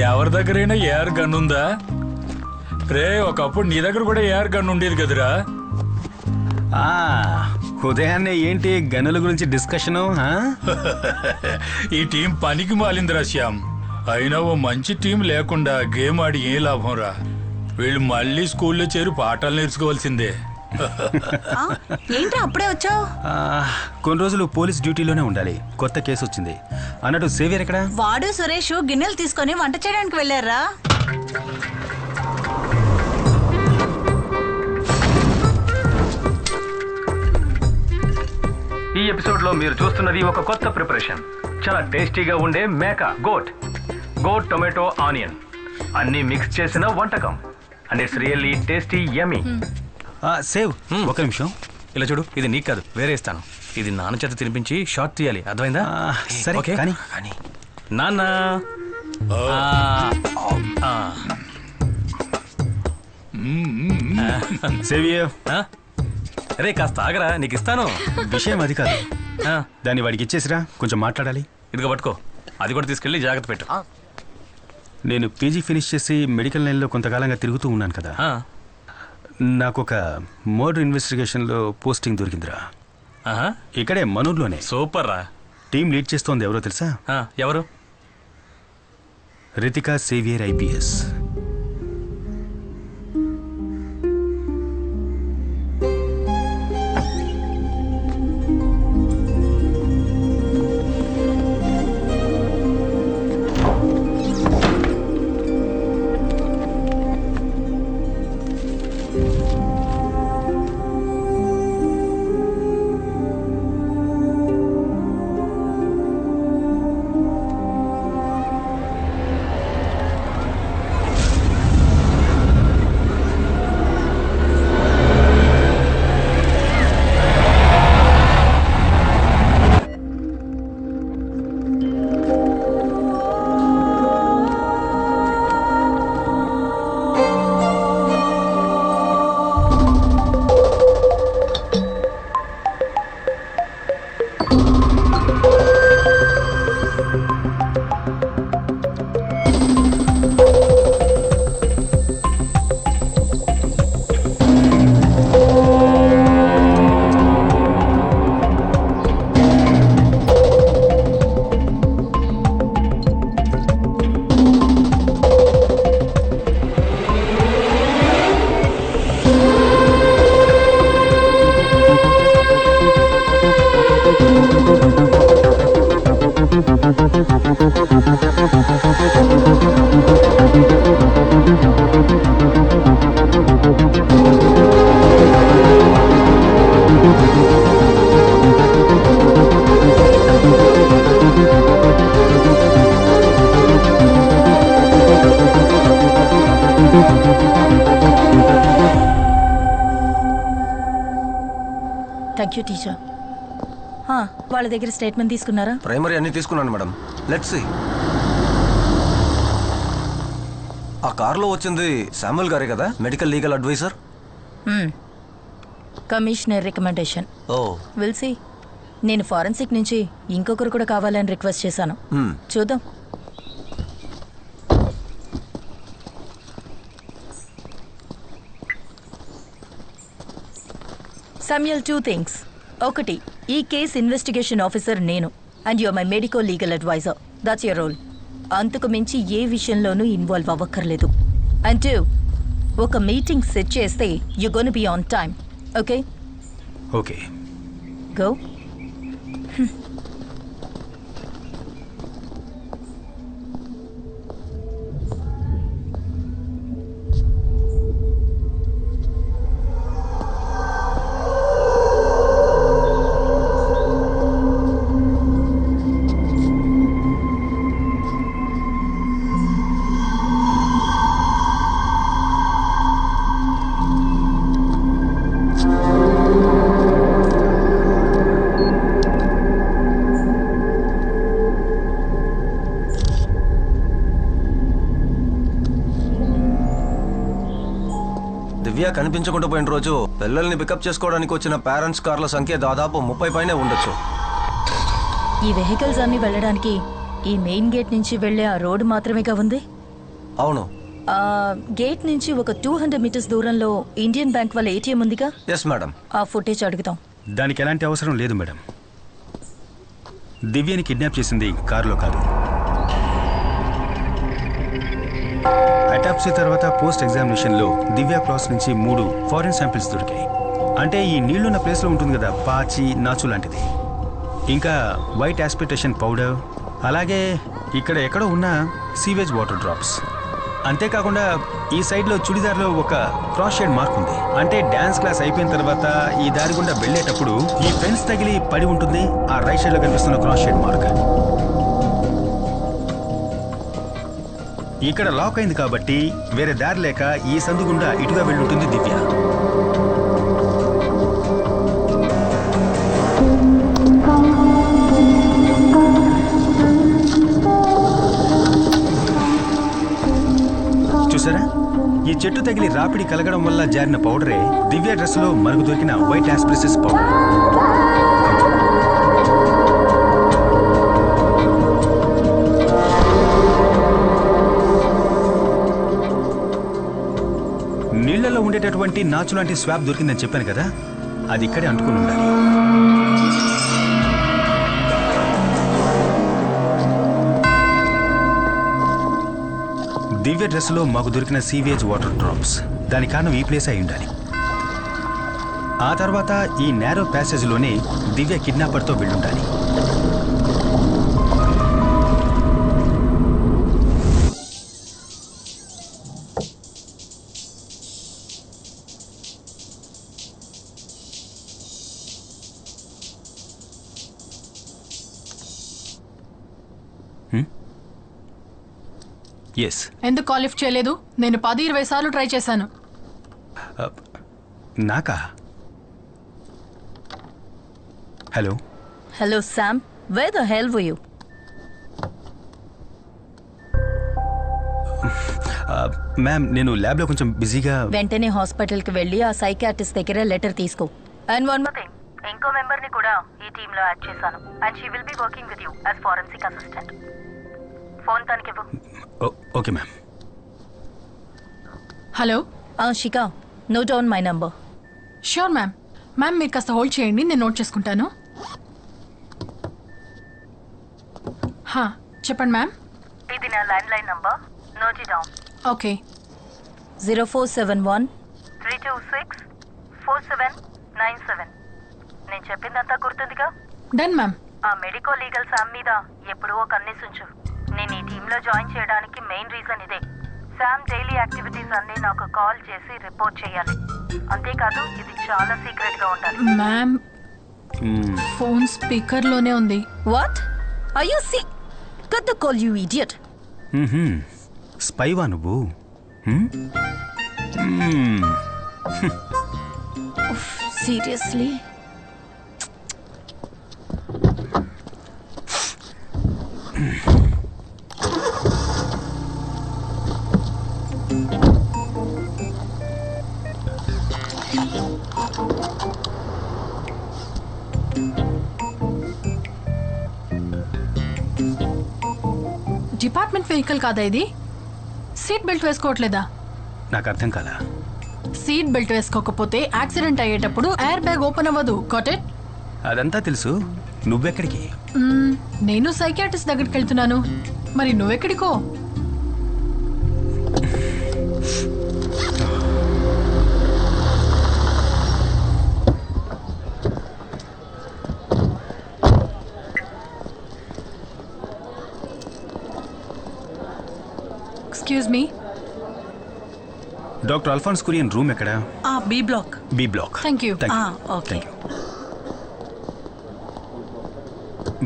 ఎవరి దగ్గరైనా AR gun ఉందా? రే, ఒకప్పుడు నీ దగ్గర కూడా ఏఆర్ గన్ ఉండేది కదరా? ఉదయాన్నే ఏంటి గనుల గురించి డిస్కషను? ఈ టీం పనికి మాలిందిరా శ్యామ్. అయినా ఓ మంచి టీం లేకుండా గేమ్ ఆడి ఏ లాభం రా? వీళ్ళు మళ్ళీ స్కూల్లో చేరి పాఠాలు నేర్చుకోవాల్సిందే. ఏంట్రా అప్పుడే వచ్చావు? కొన్ని రోజులు పోలీస్ డ్యూటీలోనే ఉండాలి. కొత్త కేసు వచ్చింది అన్నట్టు. సేవియర్ ఎక్కడ? వాడు సురేష్ గిన్నెలు తీసుకొని వంట చేయడానికి వెళ్ళారా? ఈ ఎపిసోడ్ లో మీరు చూస్తున్నది ఒక కొత్త ప్రిపరేషన్. చాలా టేస్టీగా ఉండే మేక గోట్ టొమాటో ఆనియన్ అన్ని మిక్స్ చేసిన వంటకం. And it's really tasty yummy. Save ఒక నిమిషం ఇలా చూడు, ఇది నీకు కాదు, వేరే ఇస్తాను. ఇది నాన్న చేత తినిపించి షార్ట్ తీయాలి, అర్థమైందా? సరే ఓకే కానీ నాన్న. సేవియర్ రే కాస్త ఆగరా, నీకు ఇస్తాను. విషయం అది కాదు, దాన్ని వాడికి ఇచ్చేసిరా, కొంచెం మాట్లాడాలి. ఇదిగో పట్టుకో, అది కూడా తీసుకెళ్ళి జాగ్రత్త పెట్టు. నేను పీజీ ఫినిష్ చేసి మెడికల్ లైన్లో కొంతకాలంగా తిరుగుతూ ఉన్నాను కదా. నాకు ఒక మర్డర్ ఇన్వెస్టిగేషన్లో పోస్టింగ్ దొరికిందిరా. ఇక్కడే మనూర్లోనే. సూపర్ రా. టీం లీడ్ చేస్తోంది ఎవరో తెలుసా? ఎవరు? Ritika saviour IPS. Thank you teacher. వాళ్ళ దగ్గర స్టేట్మెంట్ తీసుకున్నారా? ప్రైమరీ అన్ని తీసుకున్నాను మేడం. Let's see. ఆ కార్లో వచ్చింది శామ్యుల్ గారే కదా, medical legal adviser? Commissioner recommendation. Oh will see. నేను ఫారెన్సిక్ నుంచి ఇంకొకరు కూడా కావాలని రిక్వెస్ట్ చేశాను. చూద్దాం. Samuel, 2 things. ఒకటి, ఈ కేస్ ఇన్వెస్టిగేషన్ ఆఫీసర్ నేను and you are my medical legal adviser. That's your role. అంతకు మించి ఏ విషయంలోనూ ఇన్వాల్వ్ అవ్వక్కర్లేదు. అండ్ 2, ఒక మీటింగ్ సెట్ చేస్తే you gonna be on time. Okay? Okay. Go. Divya కనిపించకుండా పోయిన రోజు పిల్లల్ని పికప్ చేసుకోవడానికి వచ్చిన పేరెంట్స్ కార్ల సంఖ్య దాదాపు 30 పైనే ఉండొచ్చు. ఈ వెహికల్స్ అన్ని వెళ్ళడానికి ఈ మెయిన్ గేట్ నుంచి వెళ్ళే ఆ రోడ్డు మాత్రమేగా ఉంది. అవును. గేట్ నుంచి ఒక 200 మీటర్స్ దూరంలో ఇండియన్ బ్యాంక్ వాళ్ళ ఏటీఎం ఉందిగా. Yes madam. ఆ ఫుటేజ్ అడుగుతాం. దానికి ఎలాంటి అవసరం లేదు మేడం. దివ్యని కిడ్నాప్ చేసింది కారులో కాదు. అటాప్సీ తర్వాత పోస్ట్ ఎగ్జామినేషన్లో దివ్య క్రాస్ నుంచి 3 ఫారిన్ శాంపిల్స్ దొరికాయి. అంటే ఈ నీళ్లున్న ప్లేస్లో ఉంటుంది కదా, పాచి నాచు లాంటిది. ఇంకా వైట్ ఆస్పిటేషన్ పౌడర్, అలాగే ఇక్కడ ఎక్కడో ఉన్న సీవేజ్ వాటర్ డ్రాప్స్. అంతేకాకుండా ఈ సైడ్లో చుడిదార్లో ఒక క్రాస్ షేడ్ మార్క్ ఉంది. అంటే డ్యాన్స్ క్లాస్ అయిపోయిన తర్వాత ఈ దారి గుండా వెళ్ళేటప్పుడు ఈ ఫెన్స్ తగిలి పడి ఉంటుంది. ఆ రైట్ సైడ్లో కనిపిస్తున్న క్రాస్ షేడ్ మార్క్. ఇక్కడ లాక్ అయింది కాబట్టి వేరే దారి లేక ఈ సందు గుండా ఇటుగా వెళ్ళుంటుంది దివ్య. చూసారా, ఈ చెట్టు తగిలి రాపిడి కలగడం వల్ల జారిన పౌడరే దివ్య డ్రెస్లో మనకు దొరికిన వైట్ ఆస్ప్రిసిస్ పౌడర్. నీళ్లలో ఉండేటటువంటి నాచు లాంటి స్వాబ్ దొరికిందని చెప్పాను కదా, అది ఇక్కడే అంటుకుని ఉండాలి. దివ్య డ్రెస్లో మాకు దొరికిన సీవేజ్ వాటర్ డ్రాప్స్, దాని కారణం ఈ ప్లేస్ అయి ఉండాలి. ఆ తర్వాత ఈ నేరో ప్యాసేజ్లోనే దివ్య కిడ్నాపర్తో వెళ్ళుండాలి. ఎస్. ఎందుకు కాల్ లిఫ్ట్ చేయలేదు? నేను 10-20 సార్లు ట్రై చేశాను. నాకా? Hello hello Sam, wear the hell were you? Ma'am, నేను ల్యాబ్లో కొంచెం బిజీగా. వెంటనే హాస్పిటల్కి వెళ్ళి ఆ సైకియాట్రిస్ట్ దగ్గర లెటర్ తీసుకో. అండ్ వన్ మోర్ థింగ్, ఇంకో మెంబర్ని కూడా ఈ టీంలో యాడ్ చేశాను. And she will be working with you as forensic assistant. Phone తనకివ్వు. Okay ma'am. Hello Shikha, note down my number. Sure ma'am. Ma'am మీరు కాస్త హోల్డ్ చేయండి, నేను నోట్ చేసుకుంటాను. చెప్పండి మ్యామ్. ఇది నా landline number, note it down. Okay. 0471 326 4797. నేను చెప్పిందంతా గుర్తుందిగా? Done ma'am. ఆ మెడికో లీగల్ శామ్ మీద ఎప్పుడూ ఒక కన్నేసుంచు. నేను ఈ టీంలో జాయిన్ చేయడానికి మెయిన్ రీజన్ ఇదే. శామ్ డైలీ యాక్టివిటీస్ అన్ని నాకు కాల్ చేసి రిపోర్ట్ చేయాలి. అంతేకాదు, ఇది చాలా సీక్రెట్ గా ఉండాలి. మ్యామ్, ఫోన్ స్పీకర్ లోనే ఉంది. What are you see? Cut the call, you idiot. స్పైవా నువ్వు? సీరియస్లీ? డిపార్ట్మెంట్ వెహికల్ కాదా ఇది? సీట్ బెల్ట్ వేసుకోవట్లేదా? నాకు అర్థం కాలా. సీట్ బెల్ట్ వేసుకోకపోతే యాక్సిడెంట్ అయ్యేటప్పుడు ఎయిర్ బ్యాగ్ ఓపెన్ అవ్వదు. Got it? అదంతా తెలుసు. నువ్వెక్కడికి? నేను సైకియాట్రిస్ట్ దగ్గరికి వెళ్తున్నాను. మరి నువ్వెక్కడికో? Excuse me. Doctor Alphonse Kurian room ఎక్కడ? B block. B block. Thank you. Okay.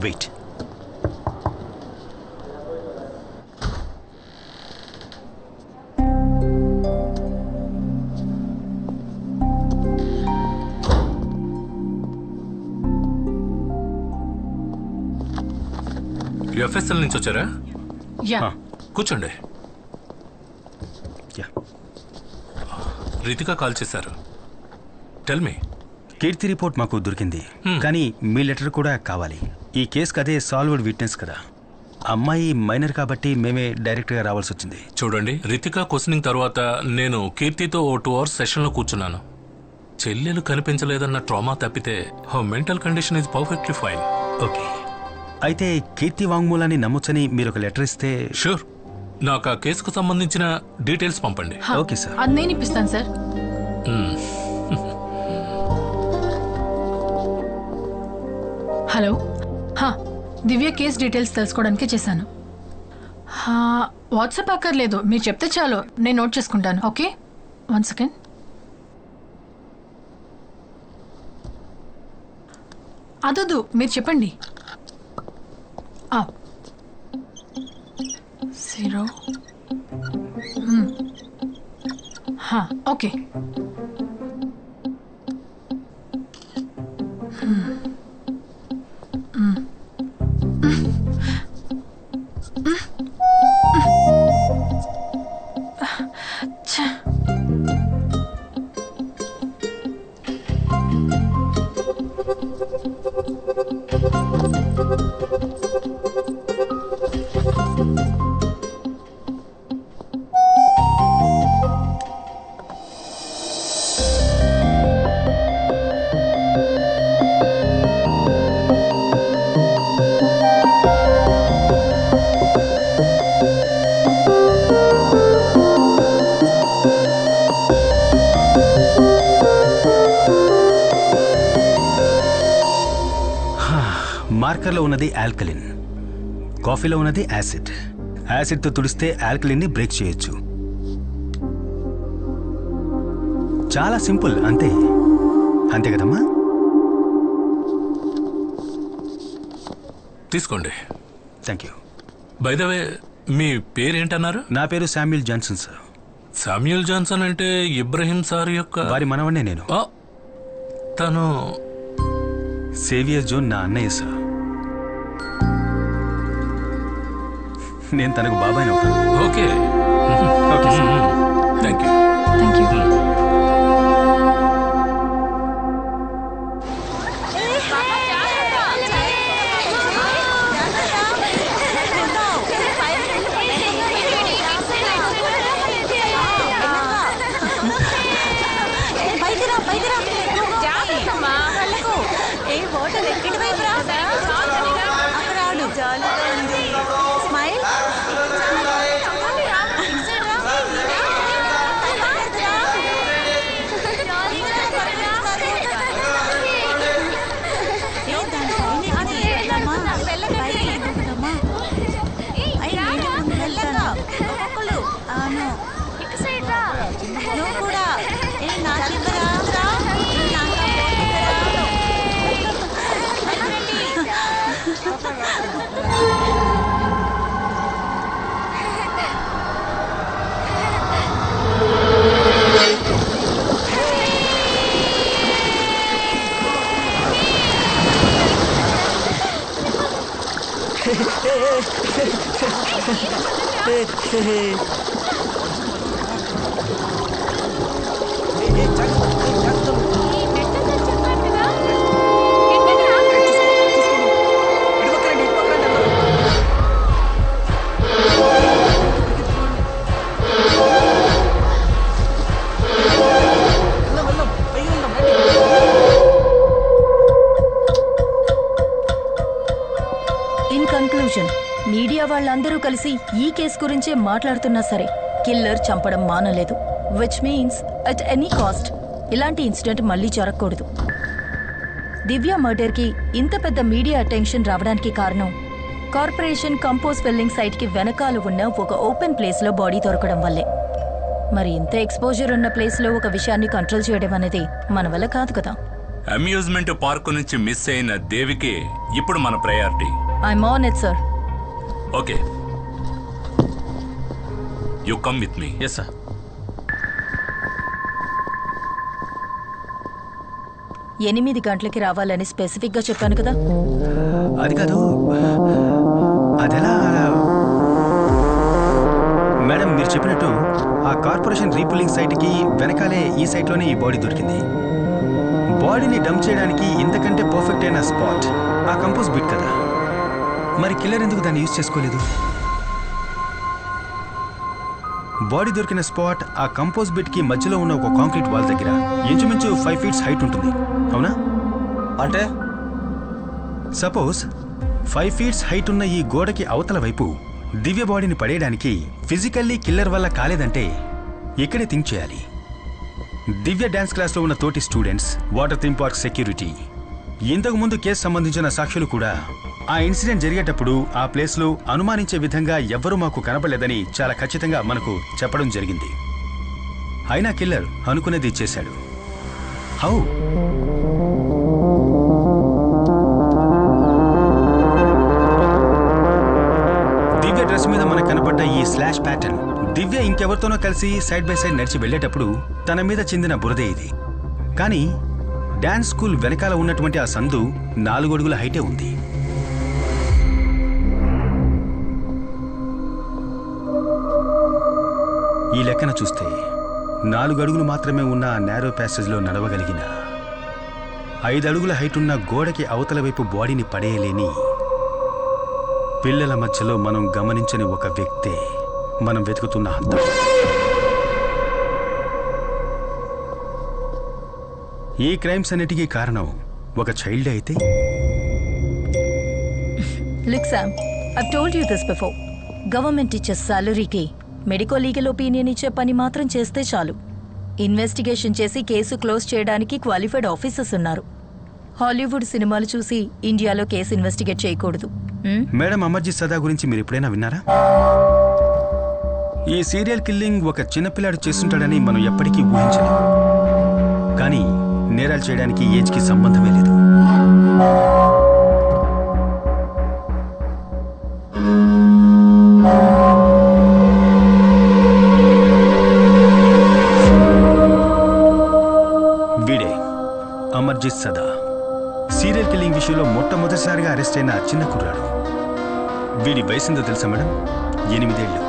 Wait. FSL నుంచి వచ్చారా? యా. కూర్చోండి. యా. రితిక కాల్ చేశారు. Tell me. కీర్తి రిపోర్ట్ మాకు దొరికింది, కానీ మీ లెటర్ కూడా కావాలి. ఈ కేసుకి అదే సాల్వ్డ్ విట్నెస్ కదా. అమ్మాయి మైనర్ కాబట్టి మేమే డైరెక్ట్గా రావాల్సి వచ్చింది. చూడండి, రితిక క్వశ్చనింగ్ తర్వాత నేను కీర్తితో ఓ 2 hours సెషన్లో కూర్చున్నాను. చెల్లెలు కనిపించలేదన్న ట్రామా తప్పితే mental condition is perfectly fine. Okay, అయితే కీర్తి వాంగ్మూలాన్ని నమ్మొచ్చని మీరు ఒక లెటర్ ఇస్తే. షూర్, నాకు ఆ కేసుకు సంబంధించిన డీటెయిల్స్ పంపండి. హా, ఓకే సార్. అది నేను ఇప్పిస్తాను సార్. హలో, హా, దివ్య కేస్ డీటెయిల్స్ తెలుసుకోవడానికి చేశాను. వాట్సాప్ అక్కర్లేదు, మీరు చెప్తే చాలు, నేను నోట్ చేసుకుంటాను. Okay, 1 second. అదొద్దు, మీరు చెప్పండి. 0 ఓకే. మార్కర్లో ఉన్నది ఆల్కలిన్, కాఫీలో ఉన్నది యాసిడ్. యాసిడ్తో తుడిస్తే ఆల్కలిన్ని బ్రేక్ చేయొచ్చు. చాలా సింపుల్, అంతే అంతే కదమ్మా. తీసుకోండి. Thank you. By the way, మీ పేరేంటన్నారు? నా పేరు Samuel Johnson sir. Samuel Johnson అంటే ఇబ్రహీం సార్ యొక్క వారి మనవన్నే నేను. తను సేవియర్ జోన్ నా అన్నయ్య సార్. నేను తనకు బాబాయ్ అవుతాను. Okay okay sir. Thank you. Thank you. In conclusion, media వాళ్ళందరూ కలిసి ఈ కేసు గురించే మాట్లాడుతున్నా సరే కిల్లర్ చంపడం మానలేదు. Which means at any cost ఇలాంటి ఇన్సిడెంట్ మళ్ళీ జరగకూడదు. దివ్య మర్డర్కి ఇంత పెద్ద మీడియా అటెన్షన్ రావడానికి కారణం కార్పొరేషన్ కంపోజ్ ఫిల్లింగ్ సైట్కి వెనకాల ఉన్న ఒక ఓపెన్ ప్లేస్లో బాడీ దొరకడం వల్లే. మరి ఇంత ఎక్స్పోజర్ ఉన్న ప్లేస్లో ఒక విషయాన్ని కంట్రోల్ చేయడం అనేది మన వల్ల కాదు కదా. అమ్యూజ్మెంట్ పార్కు నుంచి మిస్ అయిన దేవికి ఇప్పుడు మన priority. I'm on it sir. Okay, you come with me. Yes sir. 8 గంటలకి రావాలని స్పెసిఫిక్గా చెప్పాను కదా. అది కాదు, అదెలా? మేడం, మీరు చెప్పినట్టు ఆ కార్పొరేషన్ రీపుల్లింగ్ సైట్కి వెనకాలే ఈ సైట్లోనే ఈ బాడీ దొరికింది. బాడీని డంప్ చేయడానికి ఇంతకంటే పర్ఫెక్ట్ అయిన స్పాట్ ఆ కంపోజ్ బిట్ కదా. మరి కిల్లర్ ఎందుకు దాన్ని యూజ్ చేసుకోలేదు? బాడీ దొరికిన స్పాట్ ఆ కంపోజ్ బిట్ కి మధ్యలో ఉన్న ఒక కాంక్రీట్ వాల్ దగ్గర ఇంచుమించు 5 feet హైట్ ఉంటుంది, అవునా? అంటే సపోజ్ 5 feet హైట్ ఉన్న ఈ గోడకి అవతల వైపు దివ్య బాడీని పడేయడానికి ఫిజికల్లీ కిల్లర్ వల్ల కాలేదంటే ఇక్కడే థింక్ చేయాలి. దివ్య డాన్స్ క్లాస్లో ఉన్న తోటి students, water theme park security, ఇంతకు ముందు కేసు సంబంధించిన సాక్షులు కూడా ఆ ఇన్సిడెంట్ జరిగేటప్పుడు ఆ ప్లేస్లో అనుమానించే విధంగా ఎవ్వరూ మాకు కనపడలేదని చాలా ఖచ్చితంగా మనకు చెప్పడం జరిగింది. అయినా కిల్లర్ అనుకునేది చేశాడు. హౌ? దివ్య డ్రెస్ మీద మనకు కనపడ్డ ఈ స్లాష్ ప్యాటర్న్ దివ్య ఇంకెవరితోనో కలిసి సైడ్ బై సైడ్ నడిచి వెళ్ళేటప్పుడు తన మీద చెందిన బురదే ఇది. కానీ డాన్స్ స్కూల్ వెనకాల ఉన్నటువంటి ఆ సందు 4 అడుగుల హైటే ఉంది. ఈ లెక్కన చూస్తే 4 అడుగులు మాత్రమే ఉన్న ఆ నేరో ప్యాసేజ్లో నడవగలిగిన 5 అడుగుల హైట్ ఉన్న గోడకి అవతల వైపు బాడీని పడేయలేని పిల్లల మధ్యలో మనం గమనించని ఒక వ్యక్తే మనం వెతుకుతున్న హంతం. ఈ క్రైమ్స్ అన్నిటికీ కారణం ఒక చైల్డ్ అయితే? Look Sam, I've told you this before. Government ఇచ్చే సాలరీకి మెడికో లీగల్ ఒపీనియన్ ఇచ్చే పని మాత్రం చేస్తే చాలు. ఇన్వెస్టిగేషన్ చేసి కేసు క్లోజ్ చేయడానికి క్వాలిఫైడ్ ఆఫీసర్స్ ఉన్నారు. హాలీవుడ్ సినిమాలు చూసి ఇండియాలో కేసు ఇన్వెస్టిగేట్ చేయకూడదు. మేడం, అమర్జిత్ సదా గురించి మీరు ఎప్పుడైనా విన్నారా? ఈ సీరియల్ కిల్లింగ్ ఒక చిన్నపిల్లాడు చేస్తుంటాడని మనం ఎప్పటికీ ఊహించలేం. కానీ నేరాలు చేయడానికి ఏజ్కి సంబంధమే లేదు. వీడే అమర్జిత్ సదా, సీరియల్ కిల్లింగ్ విషయంలో మొట్టమొదటిసారిగా అరెస్ట్ అయిన చిన్న కుర్రాడు. వీడి వయసుందో తెలుసా మేడం? 8 ఏళ్ళు.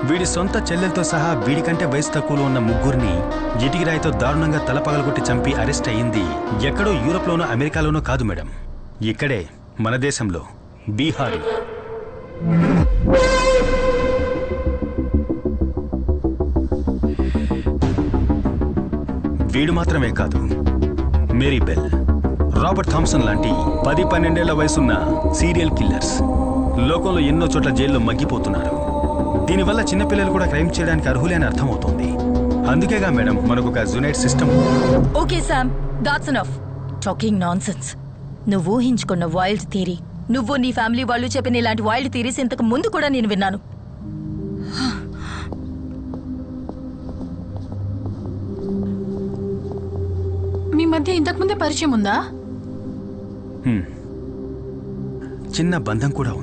వీడి సొంత చెల్లెలతో సహా వీడికంటే వయసు తక్కువలో ఉన్న 3 ఇటికిరాయితో దారుణంగా తల పగలగొట్టి చంపి అరెస్ట్ అయ్యింది ఎక్కడో యూరోప్లోనో అమెరికాలోనో కాదు మేడం, ఇక్కడే మన దేశంలో, బీహార్లో. వీడు మాత్రమే కాదు, మేరీ బెల్, రాబర్ట్ థామ్సన్ లాంటి 10-12 ఏళ్ల వయసున్న సీరియల్ కిల్లర్స్ లోకంలో ఎన్నో చోట్ల జైల్లో మగ్గిపోతున్నారు. దీనివల్ల చిన్నపిల్లలు కూడా క్రైమ్ చేయడానికి అర్హులే అని అర్థమవుతోంది. అందుకేగా మేడం మనకు ఒక జునైట్ system. Okay Sam, that's enough talking nonsense. నువ్వు ఊహించుకున్న వైల్డ్ థియరీ, నువ్వు నీ ఫ్యామిలీ వాళ్ళు చెప్పిన ఇలాంటి వైల్డ్ థియరీస్ ఇంతకు ముందు కూడా నేను విన్నాను. మీ మధ్య ఇంతకు ముందే పరిచయం ఉందా? చిన్న బంధం కూడా ఉంది.